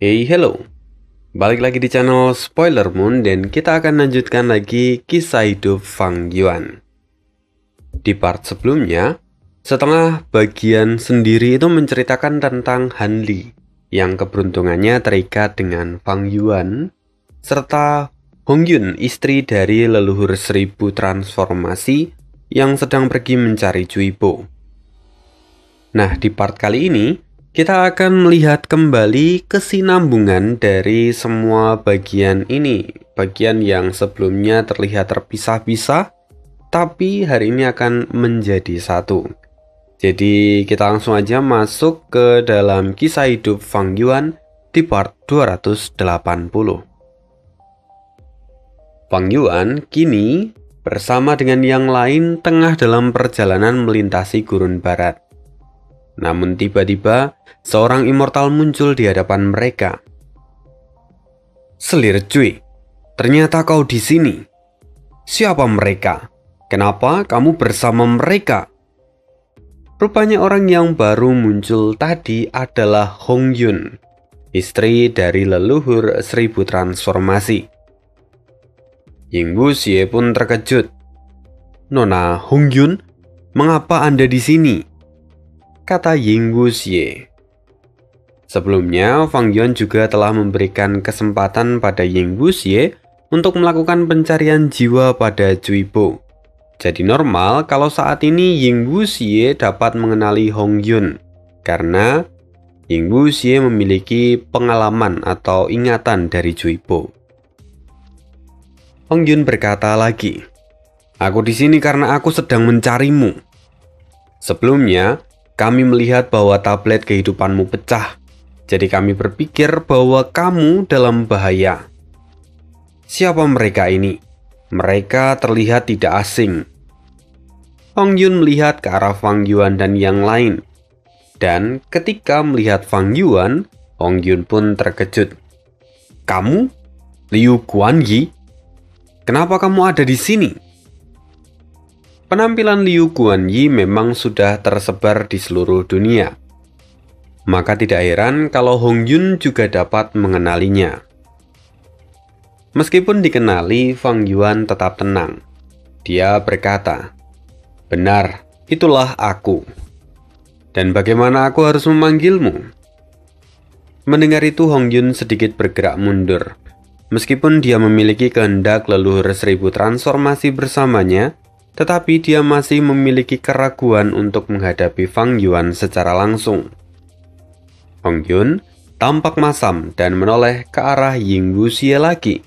Hey, hello. Balik lagi di channel Spoiler Moon dan kita akan lanjutkan lagi kisah hidup Fang Yuan. Di part sebelumnya, setengah bagian sendiri itu menceritakan tentang Han Li yang keberuntungannya terikat dengan Fang Yuan serta Hong Yun, istri dari leluhur 1000 transformasi yang sedang pergi mencari Cui Po. Nah, di part kali ini kita akan melihat kembali kesinambungan dari semua bagian ini. Bagian yang sebelumnya terlihat terpisah-pisah, tapi hari ini akan menjadi satu. Jadi kita langsung aja masuk ke dalam kisah hidup Fang Yuan di part 280. Fang Yuan kini bersama dengan yang lain tengah dalam perjalanan melintasi gurun barat. Namun tiba-tiba seorang immortal muncul di hadapan mereka. "Selir Cui, ternyata kau di sini. Siapa mereka? Kenapa kamu bersama mereka?" Rupanya orang yang baru muncul tadi adalah Hong Yun, istri dari leluhur 1000 transformasi. Ying Wuxie pun terkejut. "Nona Hong Yun, mengapa Anda di sini?" kata Ying Wuxie. Sebelumnya, Fang Yuan juga telah memberikan kesempatan pada Ying Wuxie untuk melakukan pencarian jiwa pada Cui Po. Jadi normal kalau saat ini Ying Wuxie dapat mengenali Hong Yun, karena Ying Wuxie memiliki pengalaman atau ingatan dari Cui Po. Hong Yun berkata lagi, "Aku di sini karena aku sedang mencarimu. Sebelumnya, kami melihat bahwa tablet kehidupanmu pecah, jadi kami berpikir bahwa kamu dalam bahaya." Siapa mereka ini? Mereka terlihat tidak asing. Hong Yun melihat ke arah Fang Yuan dan yang lain. Dan ketika melihat Fang Yuan, Hong Yun pun terkejut. "Kamu? Liu Guanyi? Kenapa kamu ada di sini?" Penampilan Liu Guanyi memang sudah tersebar di seluruh dunia. Maka tidak heran kalau Hong Yun juga dapat mengenalinya. Meskipun dikenali, Fang Yuan tetap tenang. Dia berkata, "Benar, itulah aku. Dan bagaimana aku harus memanggilmu?" Mendengar itu, Hong Yun sedikit bergerak mundur. Meskipun dia memiliki kehendak leluhur 1000 transformasi bersamanya, tetapi dia masih memiliki keraguan untuk menghadapi Fang Yuan secara langsung. Hong Yun tampak masam dan menoleh ke arah Ying Wuxie lagi.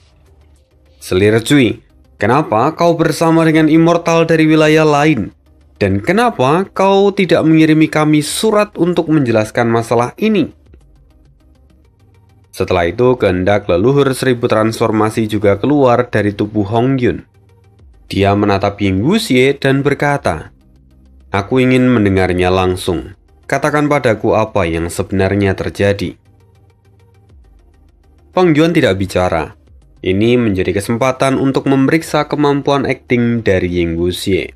"Selir Cui, kenapa kau bersama dengan immortal dari wilayah lain? Dan kenapa kau tidak mengirimi kami surat untuk menjelaskan masalah ini?" Setelah itu, kehendak leluhur 1000 transformasi juga keluar dari tubuh Hong Yun. Dia menatap Ying Wuxie dan berkata, "Aku ingin mendengarnya langsung. Katakan padaku apa yang sebenarnya terjadi." Fang Yuan tidak bicara. Ini menjadi kesempatan untuk memeriksa kemampuan akting dari Ying Wuxie.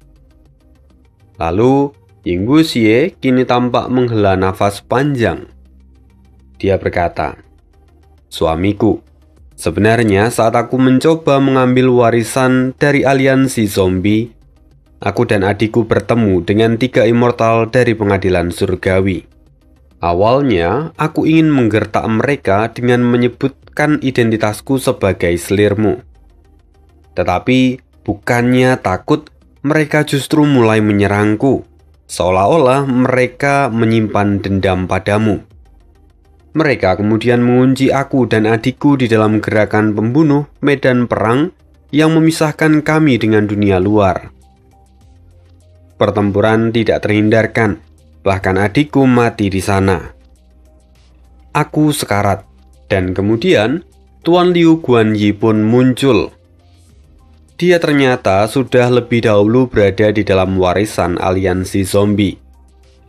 Lalu, Ying Wuxie kini tampak menghela nafas panjang. Dia berkata, "Suamiku, sebenarnya saat aku mencoba mengambil warisan dari aliansi zombie, aku dan adikku bertemu dengan 3 immortal dari pengadilan surgawi. Awalnya, aku ingin menggertak mereka dengan menyebutkan identitasku sebagai selirmu. Tetapi, bukannya takut, mereka justru mulai menyerangku, seolah-olah mereka menyimpan dendam padamu. Mereka kemudian mengunci aku dan adikku di dalam gerakan pembunuh medan perang yang memisahkan kami dengan dunia luar. Pertempuran tidak terhindarkan, bahkan adikku mati di sana. Aku sekarat, dan kemudian Tuan Liu Guanyi pun muncul. Dia ternyata sudah lebih dahulu berada di dalam warisan aliansi zombie.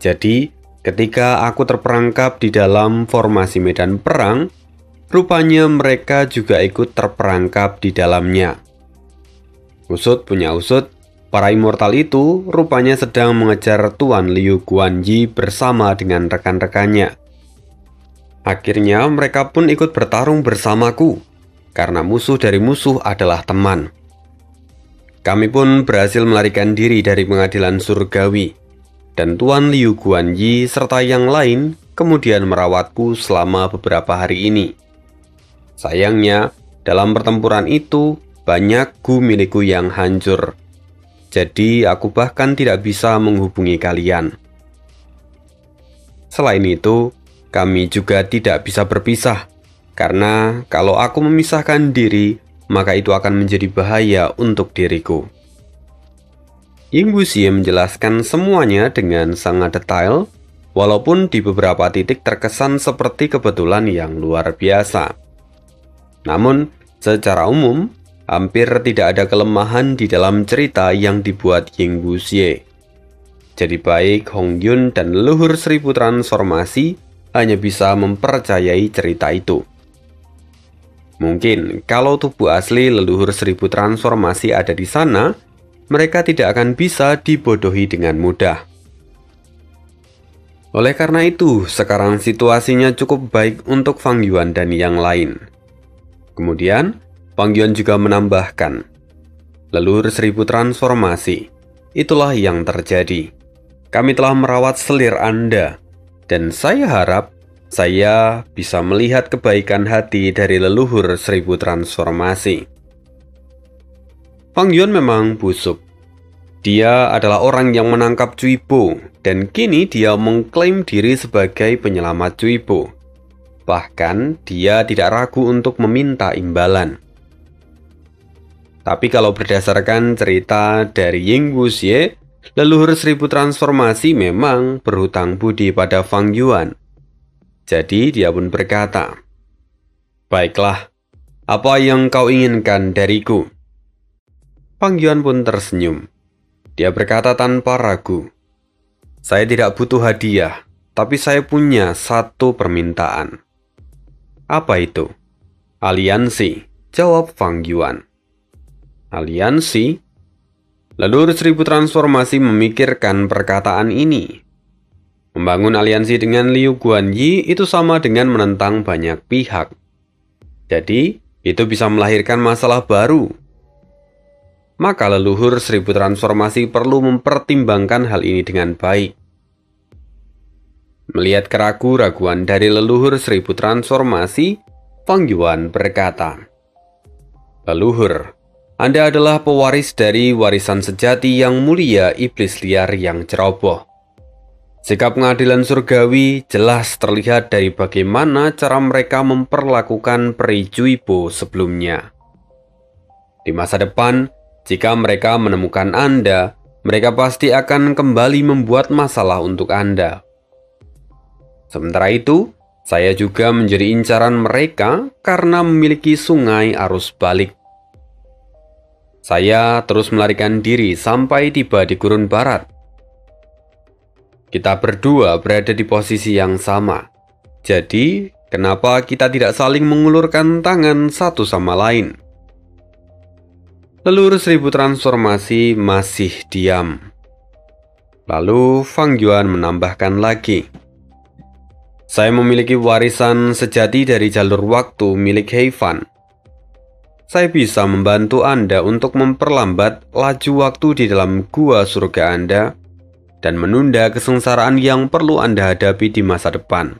Jadi, ketika aku terperangkap di dalam formasi medan perang, rupanya mereka juga ikut terperangkap di dalamnya." Usut punya usut, para immortal itu rupanya sedang mengejar Tuan Liu Guanyi bersama dengan rekan-rekannya. Akhirnya mereka pun ikut bertarung bersamaku, karena musuh dari musuh adalah teman. Kami pun berhasil melarikan diri dari pengadilan surgawi, dan Tuan Liu Guanyi serta yang lain kemudian merawatku selama beberapa hari ini. Sayangnya, dalam pertempuran itu banyak gu milikku yang hancur. Jadi aku bahkan tidak bisa menghubungi kalian. Selain itu, kami juga tidak bisa berpisah, karena kalau aku memisahkan diri, maka itu akan menjadi bahaya untuk diriku. Ying Wuxie menjelaskan semuanya dengan sangat detail, walaupun di beberapa titik terkesan seperti kebetulan yang luar biasa. Namun, secara umum, hampir tidak ada kelemahan di dalam cerita yang dibuat Ying Wuxie. Jadi baik Hong Yun dan leluhur seribu transformasi hanya bisa mempercayai cerita itu. Mungkin kalau tubuh asli leluhur seribu transformasi ada di sana, mereka tidak akan bisa dibodohi dengan mudah. Oleh karena itu, sekarang situasinya cukup baik untuk Fang Yuan dan yang lain. Kemudian, Fang Yuan juga menambahkan, leluhur seribu transformasi, itulah yang terjadi. Kami telah merawat selir Anda, dan saya harap saya bisa melihat kebaikan hati dari leluhur seribu transformasi. Fang Yuan memang busuk. Dia adalah orang yang menangkap Cui Bo, dan kini dia mengklaim diri sebagai penyelamat Cui Bo. Bahkan dia tidak ragu untuk meminta imbalan. Tapi kalau berdasarkan cerita dari Ying Wuxie, leluhur seribu transformasi memang berhutang budi pada Fang Yuan. Jadi dia pun berkata, "Baiklah, apa yang kau inginkan dariku?" Fang Yuan pun tersenyum. Dia berkata tanpa ragu, "Saya tidak butuh hadiah, tapi saya punya satu permintaan." "Apa itu?" "Aliansi," jawab Fang Yuan. "Aliansi?" Leluhur seribu transformasi memikirkan perkataan ini. Membangun aliansi dengan Liu Guanyi itu sama dengan menentang banyak pihak. Jadi, itu bisa melahirkan masalah baru. Maka leluhur seribu transformasi perlu mempertimbangkan hal ini dengan baik. Melihat keraguan-raguan dari leluhur seribu transformasi, Fang Yuan berkata, "Leluhur, Anda adalah pewaris dari warisan sejati yang mulia iblis liar yang ceroboh. Sikap pengadilan surgawi jelas terlihat dari bagaimana cara mereka memperlakukan peri Cui Bo sebelumnya. Di masa depan, jika mereka menemukan Anda, mereka pasti akan kembali membuat masalah untuk Anda. Sementara itu, saya juga menjadi incaran mereka karena memiliki sungai arus balik. Saya terus melarikan diri sampai tiba di gurun barat. Kita berdua berada di posisi yang sama. Jadi, kenapa kita tidak saling mengulurkan tangan satu sama lain?" Leluhur seribu transformasi masih diam. Lalu Fang Yuan menambahkan lagi, "Saya memiliki warisan sejati dari jalur waktu milik Heifan. Saya bisa membantu Anda untuk memperlambat laju waktu di dalam gua surga Anda dan menunda kesengsaraan yang perlu Anda hadapi di masa depan.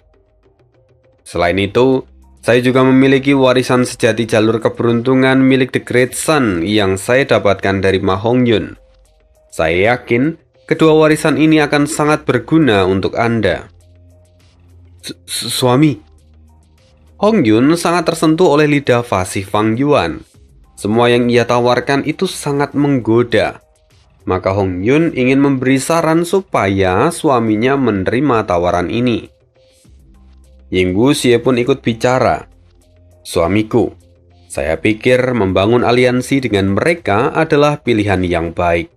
Selain itu, saya juga memiliki warisan sejati jalur keberuntungan milik The Great Sun yang saya dapatkan dari Ma Hongyun. Saya yakin kedua warisan ini akan sangat berguna untuk Anda." "Suami," Hong Yun sangat tersentuh oleh lidah fasih Fang Yuan. Semua yang ia tawarkan itu sangat menggoda. Maka Hong Yun ingin memberi saran supaya suaminya menerima tawaran ini. Ying Wuxie pun ikut bicara. "Suamiku, saya pikir membangun aliansi dengan mereka adalah pilihan yang baik."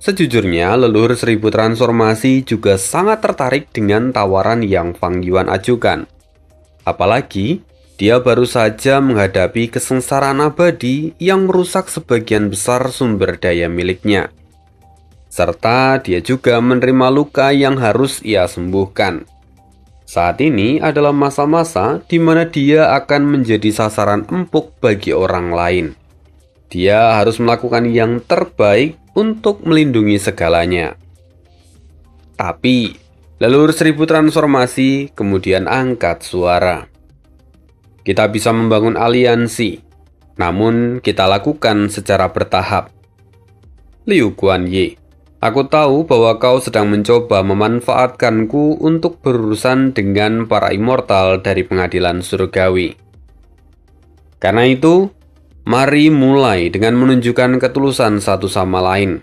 Sejujurnya, leluhur seribu transformasi juga sangat tertarik dengan tawaran yang Fang Yuan ajukan. Apalagi, dia baru saja menghadapi kesengsaraan abadi yang merusak sebagian besar sumber daya miliknya. Serta dia juga menerima luka yang harus ia sembuhkan. Saat ini adalah masa-masa di mana dia akan menjadi sasaran empuk bagi orang lain. Dia harus melakukan yang terbaik untuk melindungi segalanya. Tapi, leluhur 1000 transformasi kemudian angkat suara. Kita bisa membangun aliansi, namun kita lakukan secara bertahap. Liu Guanyi, aku tahu bahwa kau sedang mencoba memanfaatkanku untuk berurusan dengan para immortal dari pengadilan surgawi. Karena itu, mari mulai dengan menunjukkan ketulusan satu sama lain.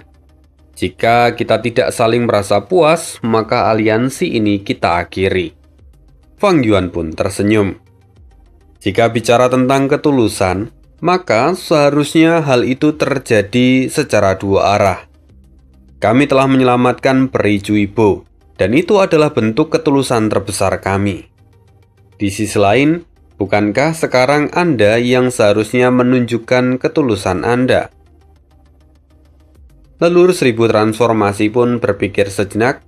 Jika kita tidak saling merasa puas, maka aliansi ini kita akhiri. Fang Yuan pun tersenyum. Jika bicara tentang ketulusan, maka seharusnya hal itu terjadi secara dua arah. Kami telah menyelamatkan Peri Juibo, dan itu adalah bentuk ketulusan terbesar kami. Di sisi lain, bukankah sekarang Anda yang seharusnya menunjukkan ketulusan Anda? Leluhur 1000 transformasi pun berpikir sejenak,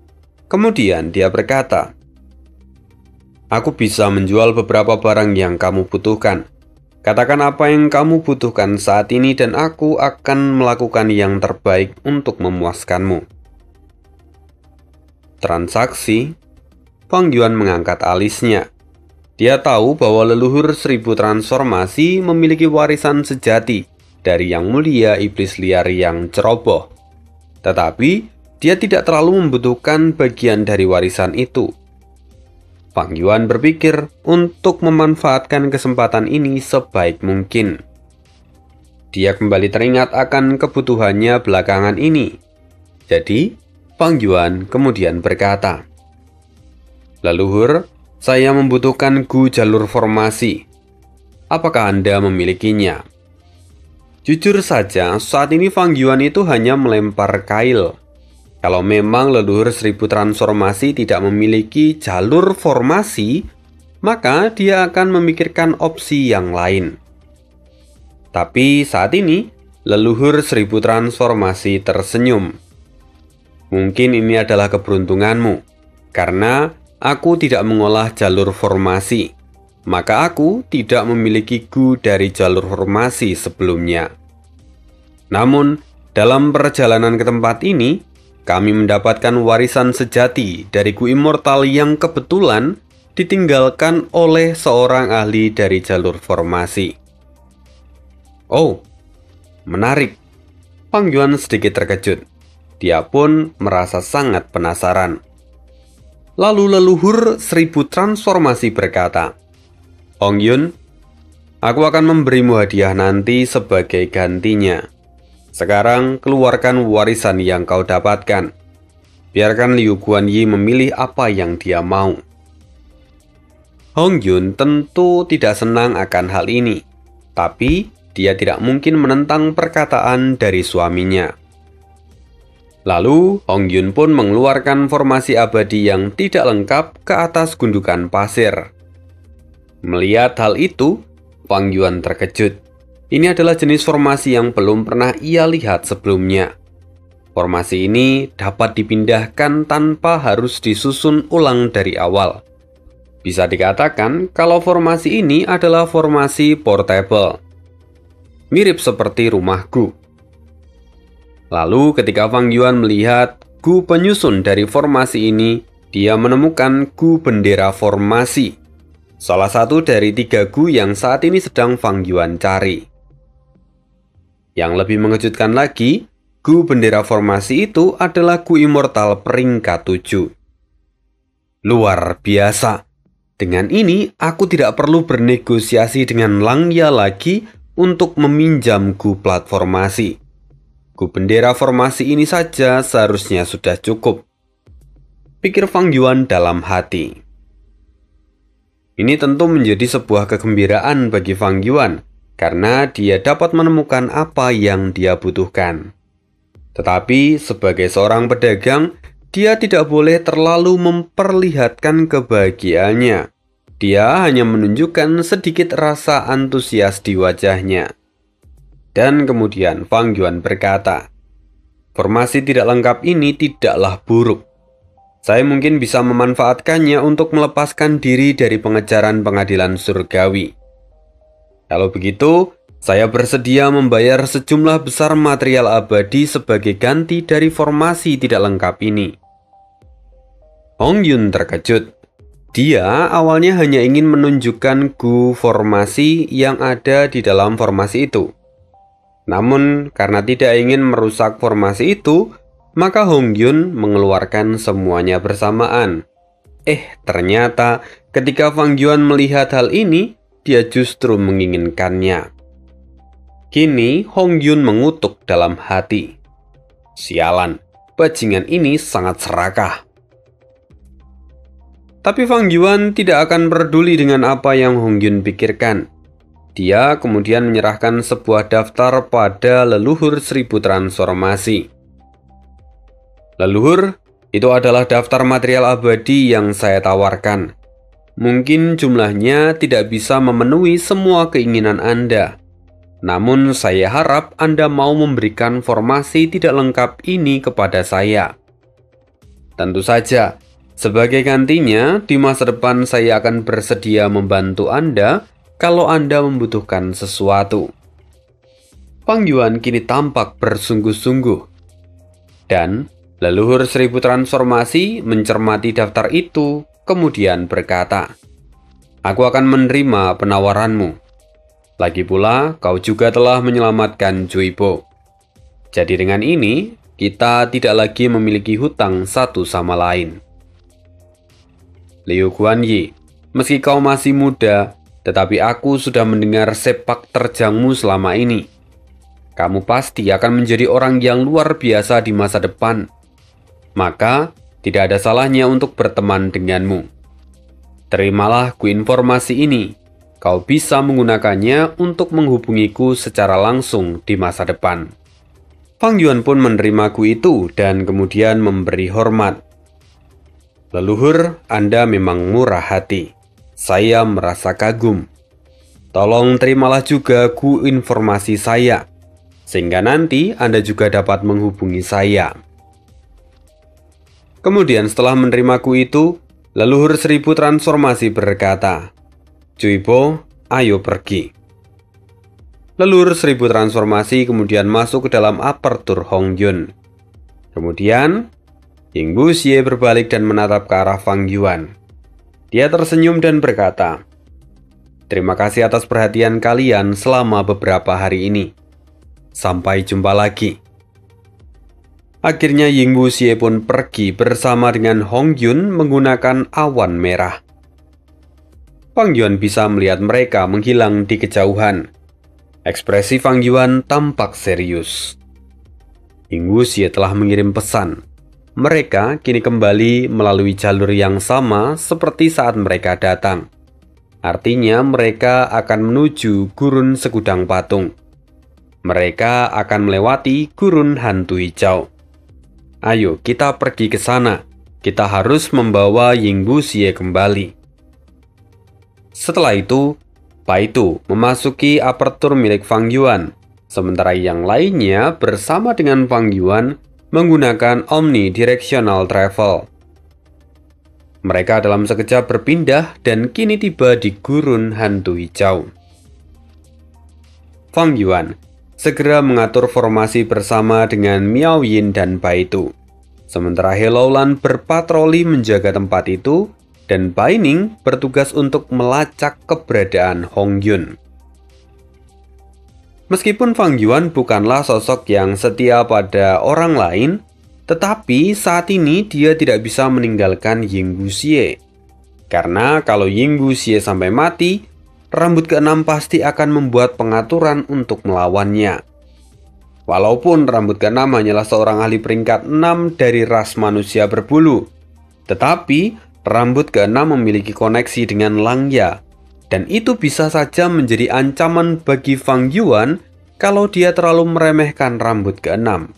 kemudian dia berkata, "Aku bisa menjual beberapa barang yang kamu butuhkan. Katakan apa yang kamu butuhkan saat ini dan aku akan melakukan yang terbaik untuk memuaskanmu." Transaksi? Fang Yuan mengangkat alisnya. Dia tahu bahwa leluhur 1000 transformasi memiliki warisan sejati dari yang mulia iblis liar yang ceroboh. Tetapi, dia tidak terlalu membutuhkan bagian dari warisan itu. Fang Yuan berpikir untuk memanfaatkan kesempatan ini sebaik mungkin. Dia kembali teringat akan kebutuhannya belakangan ini. Jadi, Fang Yuan kemudian berkata, "Leluhur, saya membutuhkan gu jalur formasi. Apakah Anda memilikinya?" Jujur saja, saat ini Fang Yuan itu hanya melempar kail. Kalau memang leluhur 1000 transformasi tidak memiliki jalur formasi, maka dia akan memikirkan opsi yang lain. Tapi saat ini, leluhur 1000 transformasi tersenyum. Mungkin ini adalah keberuntunganmu, karena aku tidak mengolah jalur formasi. Maka aku tidak memiliki gu dari jalur formasi sebelumnya. Namun, dalam perjalanan ke tempat ini, kami mendapatkan warisan sejati dari gu immortal yang kebetulan ditinggalkan oleh seorang ahli dari jalur formasi. Oh, menarik. Fang Yuan sedikit terkejut. Dia pun merasa sangat penasaran. Lalu leluhur 1000 transformasi berkata, "Hong Yun, aku akan memberimu hadiah nanti sebagai gantinya. Sekarang keluarkan warisan yang kau dapatkan. Biarkan Liu Guanyi memilih apa yang dia mau." Hong Yun tentu tidak senang akan hal ini, tapi dia tidak mungkin menentang perkataan dari suaminya. Lalu Hong Yun pun mengeluarkan formasi abadi yang tidak lengkap ke atas gundukan pasir. Melihat hal itu, Fang Yuan terkejut. Ini adalah jenis formasi yang belum pernah ia lihat sebelumnya. Formasi ini dapat dipindahkan tanpa harus disusun ulang dari awal. Bisa dikatakan kalau formasi ini adalah formasi portable. Mirip seperti rumah gu. Lalu ketika Fang Yuan melihat gu penyusun dari formasi ini, dia menemukan gu bendera formasi. Salah satu dari 3 gu yang saat ini sedang Fang Yuan cari. Yang lebih mengejutkan lagi, gu bendera formasi itu adalah gu immortal peringkat 7. Luar biasa. Dengan ini, aku tidak perlu bernegosiasi dengan Langya lagi untuk meminjam gu platformasi. Gu bendera formasi ini saja seharusnya sudah cukup, pikir Fang Yuan dalam hati. Ini tentu menjadi sebuah kegembiraan bagi Fang Yuan, karena dia dapat menemukan apa yang dia butuhkan. Tetapi sebagai seorang pedagang, dia tidak boleh terlalu memperlihatkan kebahagiaannya. Dia hanya menunjukkan sedikit rasa antusias di wajahnya. Dan kemudian Fang Yuan berkata, "Formasi tidak lengkap ini tidaklah buruk. Saya mungkin bisa memanfaatkannya untuk melepaskan diri dari pengejaran pengadilan surgawi. Kalau begitu, saya bersedia membayar sejumlah besar material abadi sebagai ganti dari formasi tidak lengkap ini. Hong Yun terkejut. Dia awalnya hanya ingin menunjukkan gu formasi yang ada di dalam formasi itu. Namun, karena tidak ingin merusak formasi itu, maka Hong Yun mengeluarkan semuanya bersamaan. Ternyata ketika Fang Yuan melihat hal ini, dia justru menginginkannya. Kini Hong Yun mengutuk dalam hati. Sialan, bajingan ini sangat serakah. Tapi Fang Yuan tidak akan peduli dengan apa yang Hong Yun pikirkan. Dia kemudian menyerahkan sebuah daftar pada leluhur 1000 transformasi. Leluhur, itu adalah daftar material abadi yang saya tawarkan. Mungkin jumlahnya tidak bisa memenuhi semua keinginan Anda. Namun saya harap Anda mau memberikan formasi tidak lengkap ini kepada saya. Tentu saja, sebagai gantinya, di masa depan saya akan bersedia membantu Anda kalau Anda membutuhkan sesuatu. Fang Yuan kini tampak bersungguh-sungguh. Dan leluhur 1000 transformasi mencermati daftar itu, kemudian berkata, "Aku akan menerima penawaranmu. Lagi pula, kau juga telah menyelamatkan Juibo. Jadi dengan ini, kita tidak lagi memiliki hutang satu sama lain." Liu Guanyi, meski kau masih muda, tetapi aku sudah mendengar sepak terjangmu selama ini. Kamu pasti akan menjadi orang yang luar biasa di masa depan. Maka, tidak ada salahnya untuk berteman denganmu. Terimalah informasi ini. Kau bisa menggunakannya untuk menghubungiku secara langsung di masa depan. Fang Yuan pun menerima itu dan kemudian memberi hormat. Leluhur, Anda memang murah hati. Saya merasa kagum. Tolong terimalah juga informasi saya, sehingga nanti Anda juga dapat menghubungi saya. Kemudian setelah menerima itu, leluhur 1000 transformasi berkata, "Juibo, ayo pergi." Leluhur 1000 transformasi kemudian masuk ke dalam apertur Hong Yun. Kemudian, Yinggu Xie berbalik dan menatap ke arah Fang Yuan. Dia tersenyum dan berkata, "Terima kasih atas perhatian kalian selama beberapa hari ini. Sampai jumpa lagi." Akhirnya Yinggu Xie pun pergi bersama dengan Hong Yun menggunakan awan merah. Fang Yuan bisa melihat mereka menghilang di kejauhan. Ekspresi Fang Yuan tampak serius. Yinggu Xie telah mengirim pesan. Mereka kini kembali melalui jalur yang sama seperti saat mereka datang. Artinya mereka akan menuju gurun segudang patung. Mereka akan melewati gurun hantu hijau. Ayo kita pergi ke sana. Kita harus membawa Yinggu Xie kembali. Setelah itu, Baitu memasuki apertur milik Fang Yuan, sementara yang lainnya bersama dengan Fang Yuan menggunakan omnidirectional travel. Mereka dalam sekejap berpindah dan kini tiba di gurun hantu hijau. Fang Yuan segera mengatur formasi bersama dengan Miao Yin dan Baitu. Sementara He Laolan berpatroli menjaga tempat itu dan Bai Ning bertugas untuk melacak keberadaan Hong Yun. Meskipun Fang Yuan bukanlah sosok yang setia pada orang lain, tetapi saat ini dia tidak bisa meninggalkan Yinggu Xie. Karena kalau Yinggu Xie sampai mati, rambut keenam pasti akan membuat pengaturan untuk melawannya. Walaupun rambut keenam hanyalah seorang ahli peringkat 6 dari ras manusia berbulu, tetapi rambut keenam memiliki koneksi dengan Langya. Dan itu bisa saja menjadi ancaman bagi Fang Yuan kalau dia terlalu meremehkan rambut keenam.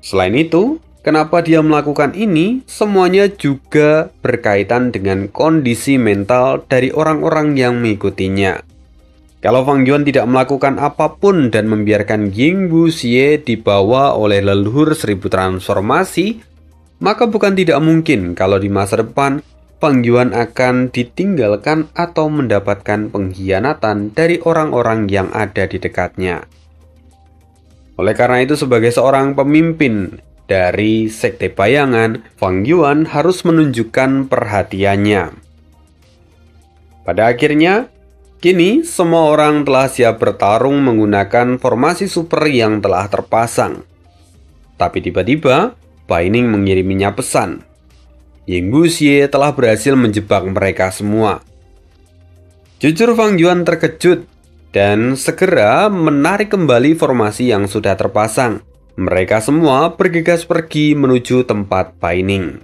Selain itu, kenapa dia melakukan ini, semuanya juga berkaitan dengan kondisi mental dari orang-orang yang mengikutinya. Kalau Fang Yuan tidak melakukan apapun dan membiarkan Yinggu Xie dibawa oleh leluhur 1000 transformasi, maka bukan tidak mungkin kalau di masa depan Fang Yuan akan ditinggalkan atau mendapatkan pengkhianatan dari orang-orang yang ada di dekatnya. Oleh karena itu, sebagai seorang pemimpin dari Sekte Bayangan, Fang Yuan harus menunjukkan perhatiannya. Pada akhirnya, kini semua orang telah siap bertarung menggunakan formasi super yang telah terpasang. Tapi tiba-tiba, Bai Ning mengiriminya pesan. Ying Wuxie telah berhasil menjebak mereka semua. Jujur, Fang Yuan terkejut dan segera menarik kembali formasi yang sudah terpasang. Mereka semua bergegas pergi menuju tempat Bai Ning.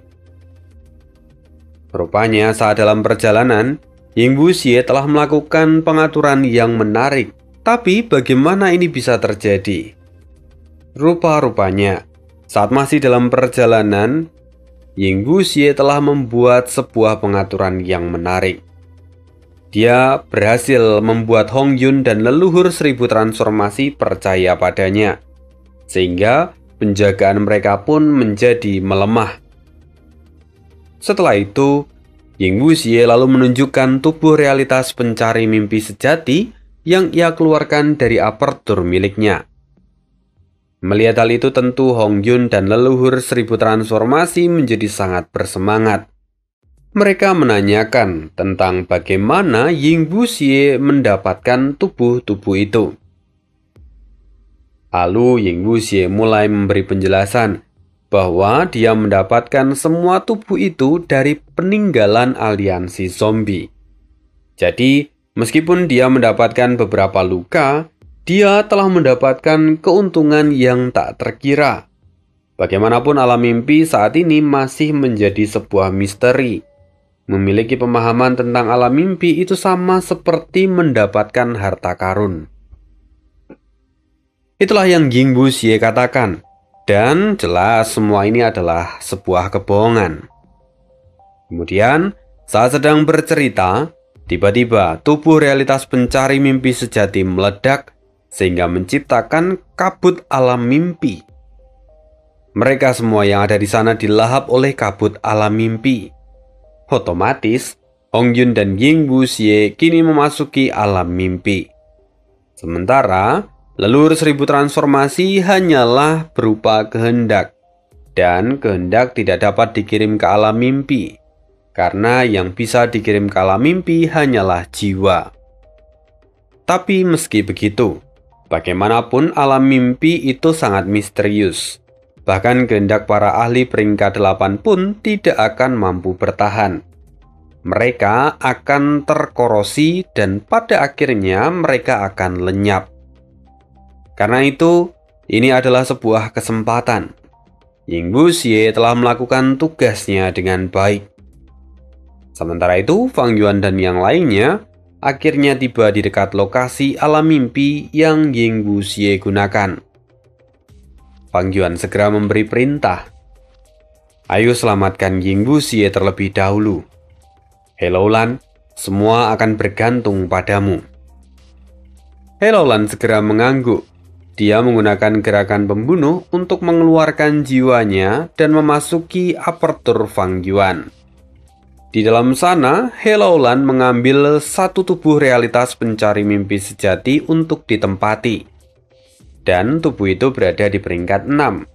Rupanya saat dalam perjalanan, Ying Wuxie telah melakukan pengaturan yang menarik. Tapi bagaimana ini bisa terjadi? Rupa-rupanya, saat masih dalam perjalanan, Ying Wuxie telah membuat sebuah pengaturan yang menarik. Dia berhasil membuat Hong Yun dan leluhur 1000 transformasi percaya padanya, sehingga penjagaan mereka pun menjadi melemah. Setelah itu, Ying Wuxie lalu menunjukkan tubuh realitas pencari mimpi sejati yang ia keluarkan dari apertur miliknya. Melihat hal itu, tentu Hong Yun dan leluhur 1000 transformasi menjadi sangat bersemangat. Mereka menanyakan tentang bagaimana Ying Wuxie mendapatkan tubuh-tubuh itu. Lalu Ying Wuxie mulai memberi penjelasan bahwa dia mendapatkan semua tubuh itu dari peninggalan aliansi zombie. Jadi, meskipun dia mendapatkan beberapa luka, dia telah mendapatkan keuntungan yang tak terkira. Bagaimanapun, alam mimpi saat ini masih menjadi sebuah misteri. Memiliki pemahaman tentang alam mimpi itu sama seperti mendapatkan harta karun. Itulah yang Ying Wuxie katakan, dan jelas semua ini adalah sebuah kebohongan. Kemudian, saat sedang bercerita, tiba-tiba tubuh realitas pencari mimpi sejati meledak sehingga menciptakan kabut alam mimpi. Mereka semua yang ada di sana dilahap oleh kabut alam mimpi. Otomatis, Hong Yun dan Ying Wuxie kini memasuki alam mimpi. Sementara, leluhur 1000 transformasi hanyalah berupa kehendak, dan kehendak tidak dapat dikirim ke alam mimpi, karena yang bisa dikirim ke alam mimpi hanyalah jiwa. Tapi meski begitu, bagaimanapun alam mimpi itu sangat misterius. Bahkan kehendak para ahli peringkat 8 pun tidak akan mampu bertahan. Mereka akan terkorosi dan pada akhirnya mereka akan lenyap. Karena itu, ini adalah sebuah kesempatan. Ying Wuxie telah melakukan tugasnya dengan baik. Sementara itu, Fang Yuan dan yang lainnya akhirnya tiba di dekat lokasi alam mimpi yang Ying Wuxie gunakan. Fang Yuan segera memberi perintah. Ayo selamatkan Ying Wuxie terlebih dahulu. Hello Lan, semua akan bergantung padamu. Hello Lan segera mengangguk. Dia menggunakan gerakan pembunuh untuk mengeluarkan jiwanya dan memasuki apertur Fang Yuan. Di dalam sana, Hello Lan mengambil satu tubuh realitas pencari mimpi sejati untuk ditempati. Dan tubuh itu berada di peringkat 6.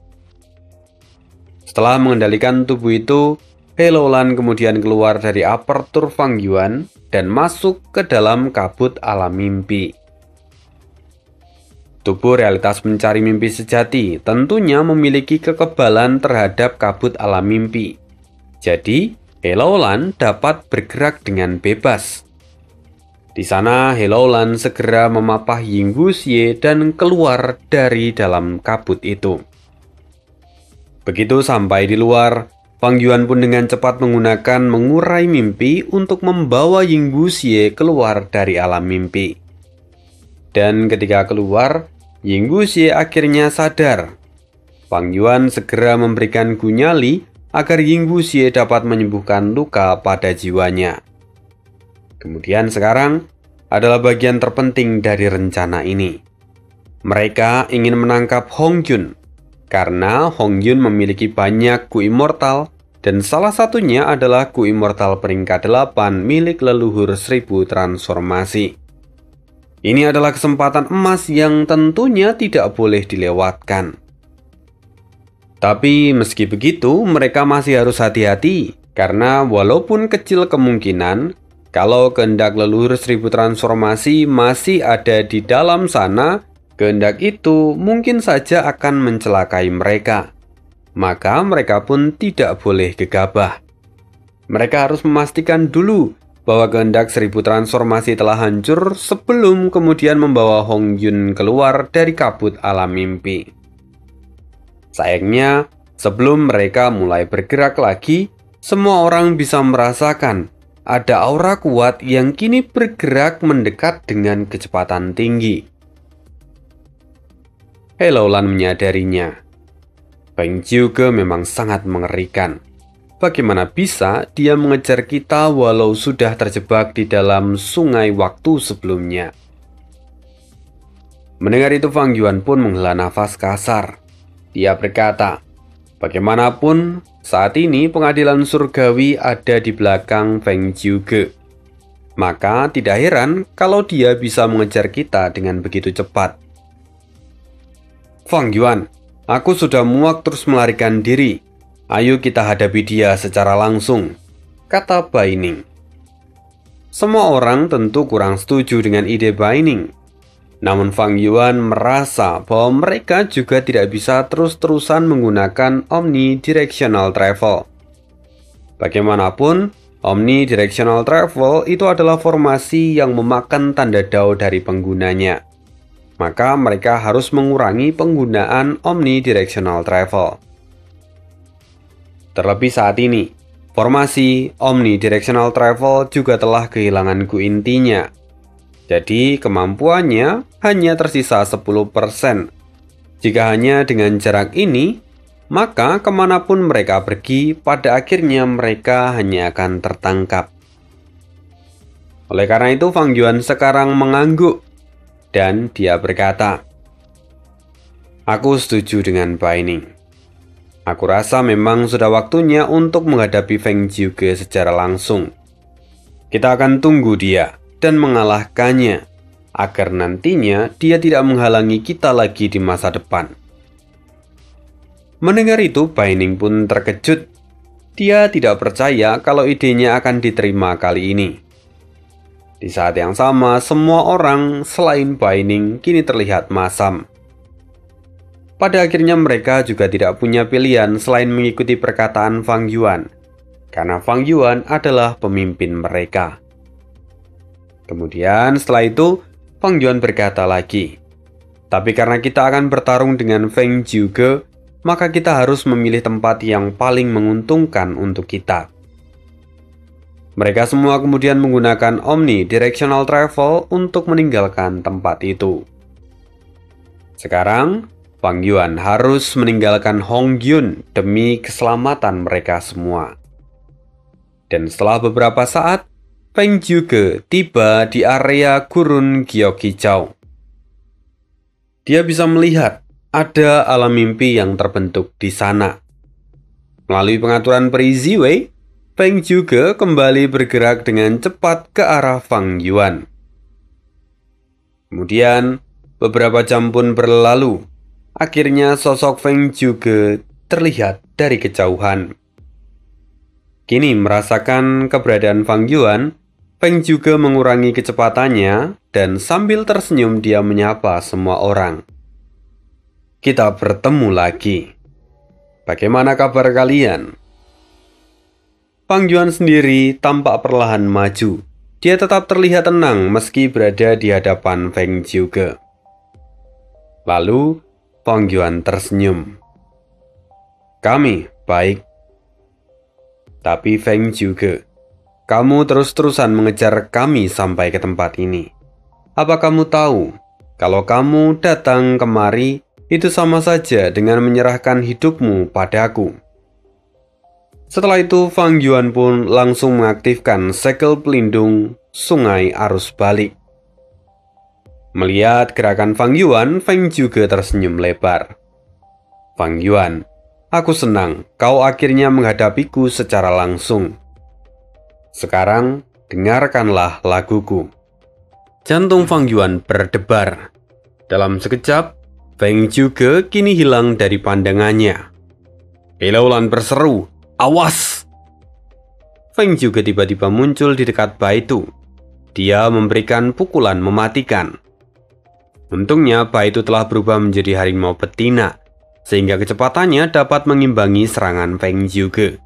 Setelah mengendalikan tubuh itu, Hello Lan kemudian keluar dari apertur Fang Yuan dan masuk ke dalam kabut alam mimpi. Tubuh realitas pencari mimpi sejati tentunya memiliki kekebalan terhadap kabut alam mimpi. Jadi, Hello Lan dapat bergerak dengan bebas. Di sana, Hello Lan segera memapah Ying Wuxie dan keluar dari dalam kabut itu. Begitu sampai di luar, Fang Yuan pun dengan cepat menggunakan mengurai mimpi untuk membawa Ying Wuxie keluar dari alam mimpi. Dan ketika keluar, Ying Wuxie akhirnya sadar. Fang Yuan segera memberikan gunyali agar Ying Wuxie dapat menyembuhkan luka pada jiwanya. Kemudian sekarang adalah bagian terpenting dari rencana ini. Mereka ingin menangkap Hong Yun. karena Hong Yun memiliki banyak Gu Immortal dan salah satunya adalah Gu Immortal peringkat 8 milik leluhur 1000 transformasi. Ini adalah kesempatan emas yang tentunya tidak boleh dilewatkan. Tapi meski begitu, mereka masih harus hati-hati karena walaupun kecil kemungkinan kalau kehendak leluhur 1000 transformasi masih ada di dalam sana, kehendak itu mungkin saja akan mencelakai mereka. Maka mereka pun tidak boleh gegabah. Mereka harus memastikan dulu bahwa kehendak 1000 transformasi telah hancur sebelum kemudian membawa Hong Yun keluar dari kabut alam mimpi. Sayangnya, sebelum mereka mulai bergerak lagi, semua orang bisa merasakan ada aura kuat yang kini bergerak mendekat dengan kecepatan tinggi. Hello Lan menyadarinya. Feng Jiuge memang sangat mengerikan. Bagaimana bisa dia mengejar kita walau sudah terjebak di dalam sungai waktu sebelumnya? Mendengar itu Fang Yuan pun menghela nafas kasar. Dia berkata, bagaimanapun saat ini pengadilan surgawi ada di belakang Feng Jiuge. Maka tidak heran kalau dia bisa mengejar kita dengan begitu cepat. Fang Yuan, aku sudah muak terus melarikan diri. Ayo kita hadapi dia secara langsung, kata Bai Ning. Semua orang tentu kurang setuju dengan ide Bai Ning. Namun Fang Yuan merasa bahwa mereka juga tidak bisa terus-terusan menggunakan omnidirectional travel. Bagaimanapun, omnidirectional travel itu adalah formasi yang memakan tanda dao dari penggunanya. Maka mereka harus mengurangi penggunaan omnidirectional travel. Terlebih saat ini, formasi omnidirectional travel juga telah kehilangan Gu intinya. Jadi kemampuannya hanya tersisa 10%. Jika hanya dengan jarak ini, maka kemanapun mereka pergi, pada akhirnya mereka hanya akan tertangkap. Oleh karena itu Fang Yuan sekarang mengangguk, dan dia berkata, aku setuju dengan Bai Ning. Aku rasa memang sudah waktunya untuk menghadapi Feng Jiuge secara langsung. Kita akan tunggu dia dan mengalahkannya, agar nantinya dia tidak menghalangi kita lagi di masa depan. Mendengar itu, Bai Ning pun terkejut. Dia tidak percaya kalau idenya akan diterima kali ini. Di saat yang sama, semua orang selain Bai Ning kini terlihat masam. Pada akhirnya mereka juga tidak punya pilihan selain mengikuti perkataan Fang Yuan, karena Fang Yuan adalah pemimpin mereka. Kemudian setelah itu, Fang Yuan berkata lagi, tapi karena kita akan bertarung dengan Feng Jiuge, maka kita harus memilih tempat yang paling menguntungkan untuk kita. Mereka semua kemudian menggunakan omnidirectional travel untuk meninggalkan tempat itu. Sekarang, Fang Yuan harus meninggalkan Hong Yun demi keselamatan mereka semua. Dan setelah beberapa saat, Feng Jiuge tiba di area gurun Gyokijao. Dia bisa melihat ada alam mimpi yang terbentuk di sana. Melalui pengaturan peri Ziwei, Feng Jiuge kembali bergerak dengan cepat ke arah Fang Yuan. Kemudian, beberapa jam pun berlalu. Akhirnya sosok Feng Jiuge terlihat dari kejauhan. Kini merasakan keberadaan Fang Yuan, Feng Jiuge mengurangi kecepatannya dan sambil tersenyum dia menyapa semua orang. Kita bertemu lagi. Bagaimana kabar kalian? Fang Yuan sendiri tampak perlahan maju. Dia tetap terlihat tenang meski berada di hadapan Feng Jiuge. Lalu, Fang Yuan tersenyum. Kami baik. Tapi Feng Jiuge, kamu terus-terusan mengejar kami sampai ke tempat ini. Apa kamu tahu, kalau kamu datang kemari, itu sama saja dengan menyerahkan hidupmu padaku. Setelah itu, Fang Yuan pun langsung mengaktifkan segel pelindung sungai arus balik. Melihat gerakan Fang Yuan, Feng Jiuge tersenyum lebar. Fang Yuan, aku senang kau akhirnya menghadapiku secara langsung. Sekarang, dengarkanlah laguku. Jantung Fang Yuan berdebar. Dalam sekejap, Feng Zhuge kini hilang dari pandangannya. Heloulan berseru, "Awas!" Feng Zhuge tiba-tiba muncul di dekat Baitu. Dia memberikan pukulan mematikan. Untungnya Baitu telah berubah menjadi harimau betina, sehingga kecepatannya dapat mengimbangi serangan Feng Zhuge.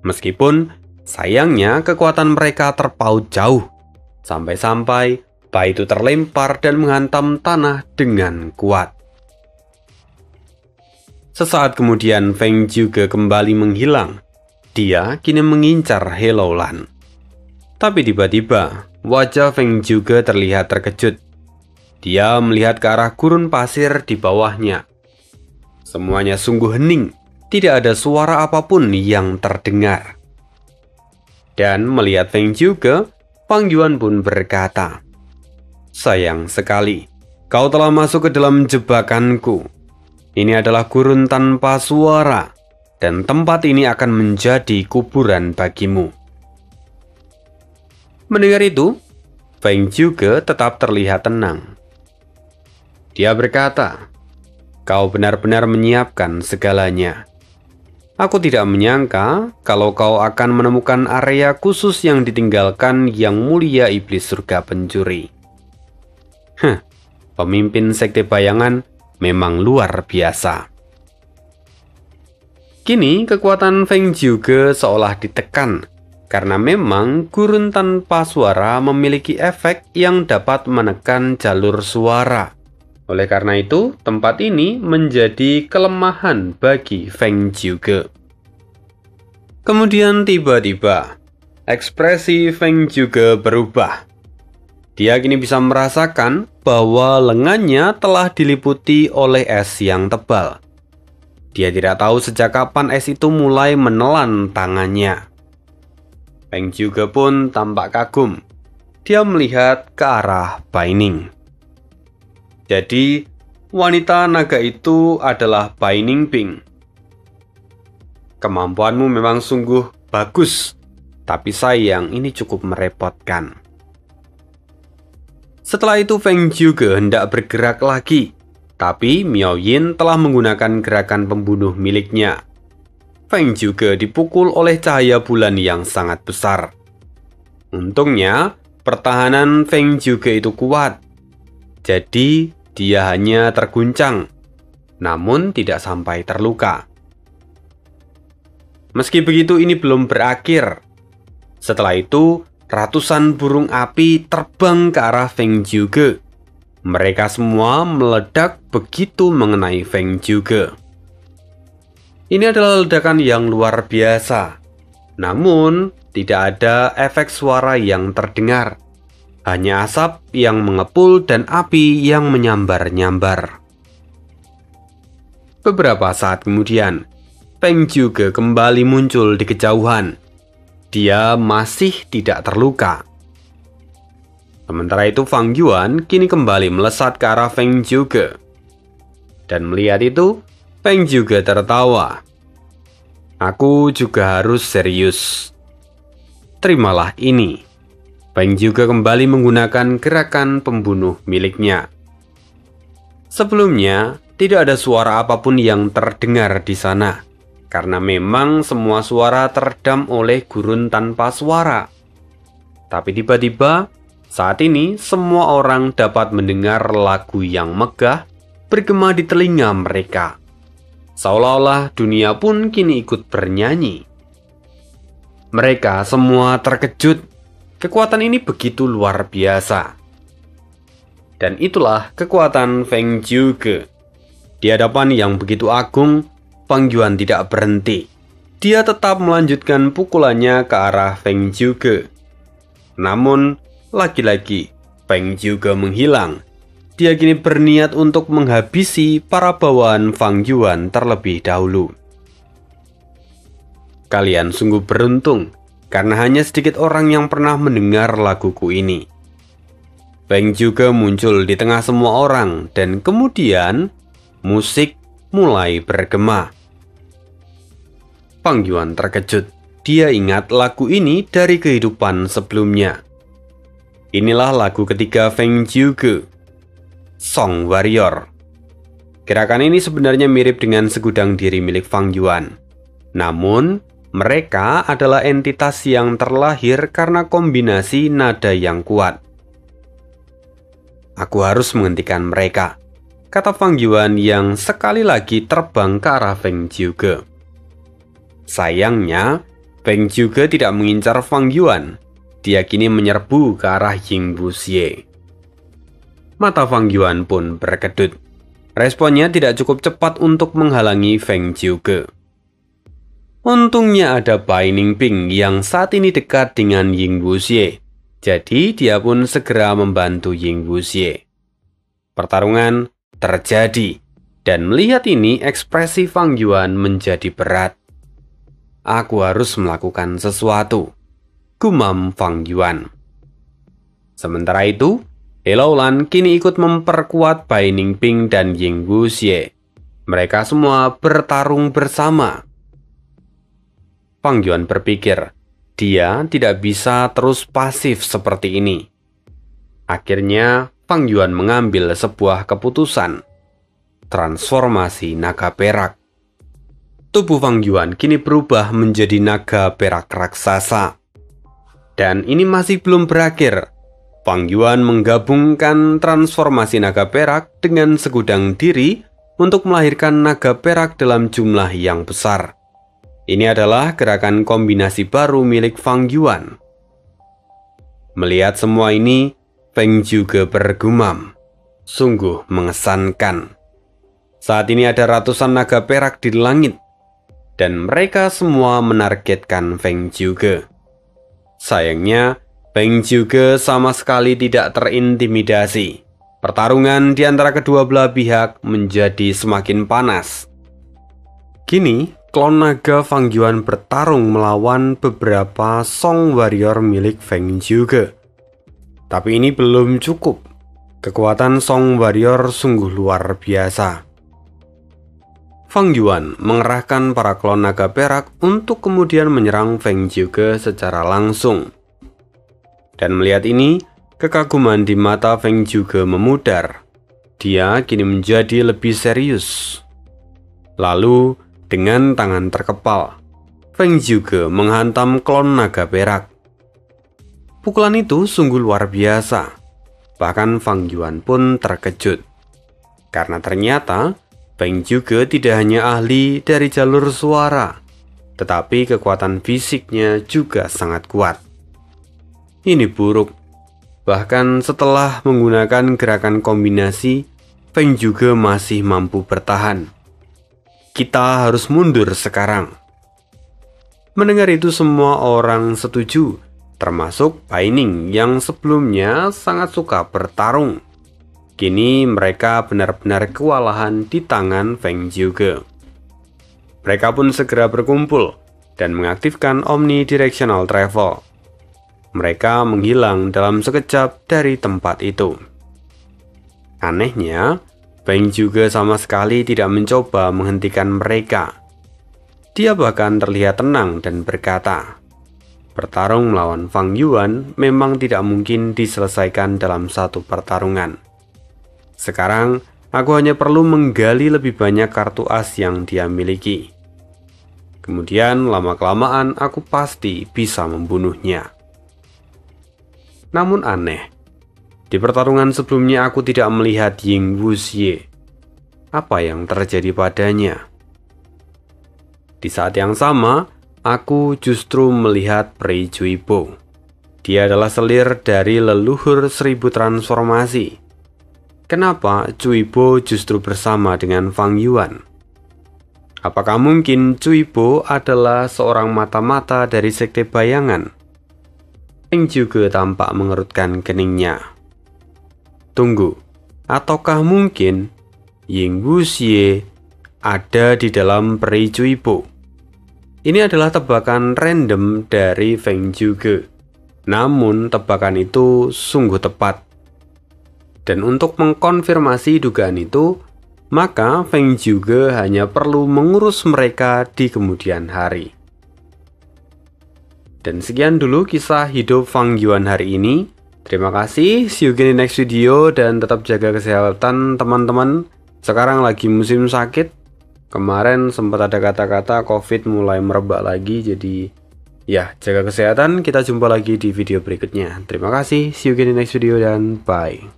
Meskipun, sayangnya kekuatan mereka terpaut jauh, sampai-sampai Baitu terlempar dan menghantam tanah dengan kuat. Sesaat kemudian Feng Zhuge kembali menghilang. Dia kini mengincar Heloulan. Tapi tiba-tiba, wajah Feng Zhuge terlihat terkejut. Dia melihat ke arah gurun pasir di bawahnya. Semuanya sungguh hening, tidak ada suara apapun yang terdengar. Dan melihat Feng Zhuge, Fang Yuan pun berkata, "Sayang sekali, kau telah masuk ke dalam jebakanku. Ini adalah gurun tanpa suara, dan tempat ini akan menjadi kuburan bagimu." Mendengar itu, Feng Zhuge tetap terlihat tenang. Dia berkata, "Kau benar-benar menyiapkan segalanya. Aku tidak menyangka kalau kau akan menemukan area khusus yang ditinggalkan yang mulia iblis surga pencuri." Pemimpin sekte bayangan memang luar biasa. Kini kekuatan Feng Zhuge seolah ditekan, karena memang gurun tanpa suara memiliki efek yang dapat menekan jalur suara. Oleh karena itu, tempat ini menjadi kelemahan bagi Feng Zhuge. Kemudian tiba-tiba, ekspresi Feng Zhuge berubah. Dia kini bisa merasakan bahwa lengannya telah diliputi oleh es yang tebal. Dia tidak tahu sejak kapan es itu mulai menelan tangannya. Feng Zhuge pun tampak kagum. Dia melihat ke arah Bai Ning. Jadi, wanita naga itu adalah Bai Ningping. Kemampuanmu memang sungguh bagus, tapi sayang ini cukup merepotkan. Setelah itu Feng Zhuge hendak bergerak lagi, tapi Miao Yin telah menggunakan gerakan pembunuh miliknya. Feng Zhuge dipukul oleh cahaya bulan yang sangat besar. Untungnya, pertahanan Feng Zhuge itu kuat. Jadi, dia hanya terguncang, namun tidak sampai terluka. Meski begitu, ini belum berakhir. Setelah itu, ratusan burung api terbang ke arah Feng Zhuge. Mereka semua meledak begitu mengenai Feng Zhuge. Ini adalah ledakan yang luar biasa. Namun, tidak ada efek suara yang terdengar. Hanya asap yang mengepul dan api yang menyambar-nyambar. Beberapa saat kemudian, Feng Zhuge kembali muncul di kejauhan. Dia masih tidak terluka. Sementara itu Fang Yuan kini kembali melesat ke arah Feng Zhuge. Dan melihat itu, Feng Zhuge tertawa. "Aku juga harus serius. Terimalah ini." Feng Zhuge kembali menggunakan gerakan pembunuh miliknya. Sebelumnya, tidak ada suara apapun yang terdengar di sana. Karena memang semua suara teredam oleh gurun tanpa suara. Tapi tiba-tiba, saat ini semua orang dapat mendengar lagu yang megah bergema di telinga mereka. Seolah-olah dunia pun kini ikut bernyanyi. Mereka semua terkejut. Kekuatan ini begitu luar biasa. Dan itulah kekuatan Feng Zhuge. Di hadapan yang begitu agung, Fang Yuan tidak berhenti. Dia tetap melanjutkan pukulannya ke arah Feng Zhuge. Namun, lagi-lagi Feng Zhuge menghilang. Dia kini berniat untuk menghabisi para bawahan Fang Yuan terlebih dahulu. Kalian sungguh beruntung, karena hanya sedikit orang yang pernah mendengar laguku ini. Feng Zhuge muncul di tengah semua orang, dan kemudian musik mulai bergema. Fang Yuan terkejut. Dia ingat lagu ini dari kehidupan sebelumnya. Inilah lagu ketiga Feng Jiuge, Song Warrior. Gerakan ini sebenarnya mirip dengan segudang diri milik Fang Yuan. Namun, mereka adalah entitas yang terlahir karena kombinasi nada yang kuat. Aku harus menghentikan mereka, kata Fang Yuan yang sekali lagi terbang ke arah Feng Jiuge. Sayangnya, Feng Jiuge tidak mengincar Fang Yuan. Dia kini menyerbu ke arah Ying Wuxie. Mata Fang Yuan pun berkedut. Responnya tidak cukup cepat untuk menghalangi Feng Jiuge. Untungnya ada Bai Ningping yang saat ini dekat dengan Ying Wuxie. Jadi dia pun segera membantu Ying Wuxie. Pertarungan terjadi. Dan melihat ini ekspresi Fang Yuan menjadi berat. Aku harus melakukan sesuatu, gumam Fang Yuan. Sementara itu, He Laolan kini ikut memperkuat Bai Ningping dan Ying Wuxie. Mereka semua bertarung bersama. Fang Yuan berpikir, dia tidak bisa terus pasif seperti ini. Akhirnya, Fang Yuan mengambil sebuah keputusan. Transformasi naga perak. Tubuh Fang Yuan kini berubah menjadi naga perak raksasa. Dan ini masih belum berakhir. Fang Yuan menggabungkan transformasi naga perak dengan segudang diri untuk melahirkan naga perak dalam jumlah yang besar. Ini adalah gerakan kombinasi baru milik Fang Yuan. Melihat semua ini, Feng juga bergumam. Sungguh mengesankan. Saat ini ada ratusan naga perak di langit. Dan mereka semua menargetkan Feng Jiuge. Sayangnya, Feng Jiuge sama sekali tidak terintimidasi. Pertarungan di antara kedua belah pihak menjadi semakin panas. Kini, klon naga Fang Yuan bertarung melawan beberapa Song Warrior milik Feng Jiuge. Tapi ini belum cukup. Kekuatan Song Warrior sungguh luar biasa. Fang Yuan mengerahkan para klon naga perak untuk kemudian menyerang Feng Jiuge secara langsung. Dan melihat ini, kekaguman di mata Feng Jiuge memudar. Dia kini menjadi lebih serius. Lalu, dengan tangan terkepal, Feng Jiuge menghantam klon naga perak. Pukulan itu sungguh luar biasa. Bahkan Fang Yuan pun terkejut. Karena ternyata, Feng Jiuge tidak hanya ahli dari jalur suara, tetapi kekuatan fisiknya juga sangat kuat. Ini buruk. Bahkan setelah menggunakan gerakan kombinasi, Feng Jiuge masih mampu bertahan. Kita harus mundur sekarang. Mendengar itu semua orang setuju, termasuk Bai Ning yang sebelumnya sangat suka bertarung. Kini mereka benar-benar kewalahan di tangan Feng Jiuge. Mereka pun segera berkumpul dan mengaktifkan Omnidirectional Travel. Mereka menghilang dalam sekejap dari tempat itu. Anehnya, Feng Jiuge sama sekali tidak mencoba menghentikan mereka. Dia bahkan terlihat tenang dan berkata, bertarung melawan Fang Yuan memang tidak mungkin diselesaikan dalam satu pertarungan. Sekarang, aku hanya perlu menggali lebih banyak kartu as yang dia miliki. Kemudian, lama-kelamaan aku pasti bisa membunuhnya. Namun aneh, di pertarungan sebelumnya aku tidak melihat Ying Wuxie. Apa yang terjadi padanya? Di saat yang sama, aku justru melihat Pei Juibo. Dia adalah selir dari leluhur 1000 transformasi. Kenapa Juibo justru bersama dengan Fang Yuan? Apakah mungkin Juibo adalah seorang mata-mata dari sekte bayangan? Feng juga tampak mengerutkan keningnya. Tunggu, ataukah mungkin Ying Wuxie ada di dalam Peri Juibo? Ini adalah tebakan random dari Feng Jiuge. Namun tebakan itu sungguh tepat. Dan untuk mengkonfirmasi dugaan itu, maka Feng juga hanya perlu mengurus mereka di kemudian hari. Dan sekian dulu kisah hidup Fang Yuan hari ini. Terima kasih, see you again in the next video, dan tetap jaga kesehatan teman-teman. Sekarang lagi musim sakit. Kemarin sempat ada kata-kata COVID mulai merebak lagi, jadi ya, jaga kesehatan. Kita jumpa lagi di video berikutnya. Terima kasih, see you again in the next video, dan bye.